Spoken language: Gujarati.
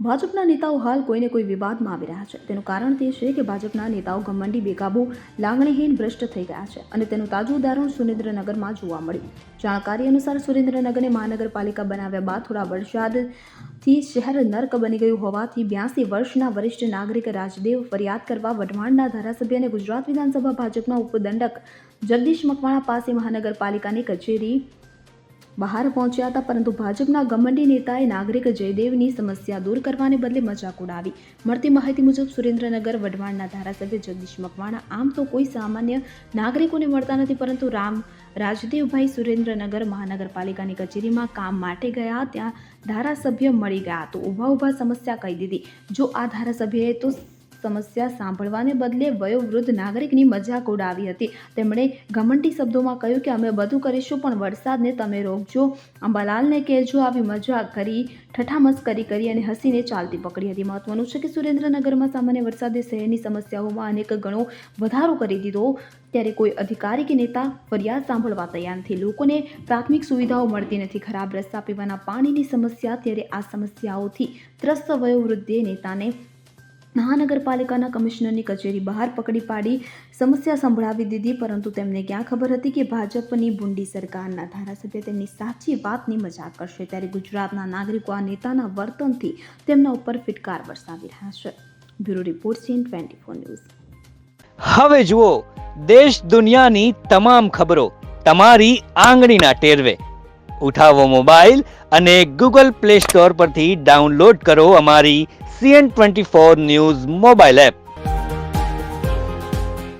ભાજપના નેતાઓ હાલ કોઈને કોઈ વિવાદમાં આવી રહ્યા છે. તેનું કારણ તે છે કે ભાજપના નેતાઓ ઘમંડી, બેકાબુ, લાગણીહીન, ભ્રષ્ટ થઈ ગયા છે અને તેનું તાજું ઉદાહરણ સુરેન્દ્રનગરમાં જોવા મળ્યું. જાણકારી અનુસાર સુરેન્દ્રનગરને મહાનગરપાલિકા બનાવ્યા બાદ થોડા વરસાદથી શહેર નર્ક બની ગયું હોવાથી 82 વર્ષના વરિષ્ઠ નાગરિક રાજદેવ ફરિયાદ કરવા વઢવાણના ધારાસભ્ય અને ગુજરાત વિધાનસભા ભાજપના ઉપદંડક જગદીશ મકવાણા પાસે મહાનગરપાલિકાની કચેરી બહાર પહોંચ્યા હતા. પરંતુ ભાજપના ઘમંડી નેતાએ નાગરિક જયદેવની સમસ્યા દૂર કરવાને બદલે મજાક ઉડાવી. મળતી માહિતી મુજબ સુરેન્દ્રનગર વઢવાણના ધારાસભ્ય જગદીશ મકવાણા આમ તો કોઈ સામાન્ય નાગરિકોને મળતા નથી, પરંતુ રાજદેવભાઈ સુરેન્દ્રનગર મહાનગરપાલિકાની કચેરીમાં કામ માટે ગયા. ત્યાં ધારાસભ્ય મળી ગયા તો ઊભા સમસ્યા કહી દીધી. જો આ ધારાસભ્યએ તો સમસ્યા સાંભળવાને બદલે વયોવૃદ્ધ નાગરિકની મજાક ઉડાવી હતી. તેમણે ઘમંડી શબ્દોમાં કહ્યું કે અમે બધું કરીશું, પણ વરસાદને તમે રોકજો, અંબાલાલને કહેજો. આવી મજાક કરી, ઠઠ્ઠામસ્કરી કરી અને હસીને ચાલતી પકડી હતી. મહત્વનું છે કે સુરેન્દ્રનગરમાં સામાન્ય વરસાદે શહેરની સમસ્યાઓમાં અનેક ગણો વધારો કરી દીધો, ત્યારે કોઈ અધિકારી કે નેતા ફરિયાદ સાંભળવા તૈયાર નથી. લોકોને પ્રાથમિક સુવિધાઓ મળતી નથી, ખરાબ રસ્તા, પીવાના પાણીની સમસ્યા. ત્યારે આ સમસ્યાઓથી ત્રસ્ત વયોવૃદ્ધે નેતાને મહાનગરપાલિકાના કમિશનરની કચેરી બહાર પકડી પાડી સમસ્યા સંભળાવી દીધી. પરંતુ તેમને ક્યાં ખબર હતી કે ભાજપની ભૂંડી સરકારના ધારાસભ્ય તેમની સાચી વાતની મજાક કરશે. ત્યારે ગુજરાતના નાગરિકો આ નેતાના વર્તનથી તેમના ઉપર ફિટકાર વરસાવી રહ્યા છે. Bureau report CN24 news. હવે જુઓ દેશ દુનિયાની તમામ ખબરો તમારી આંગળીના ટેરવે. ઉઠાવો મોબાઈલ અને Google Play Store પરથી ડાઉનલોડ કરો અમારી CN24 ન્યૂઝ મોબાઈલ એપ.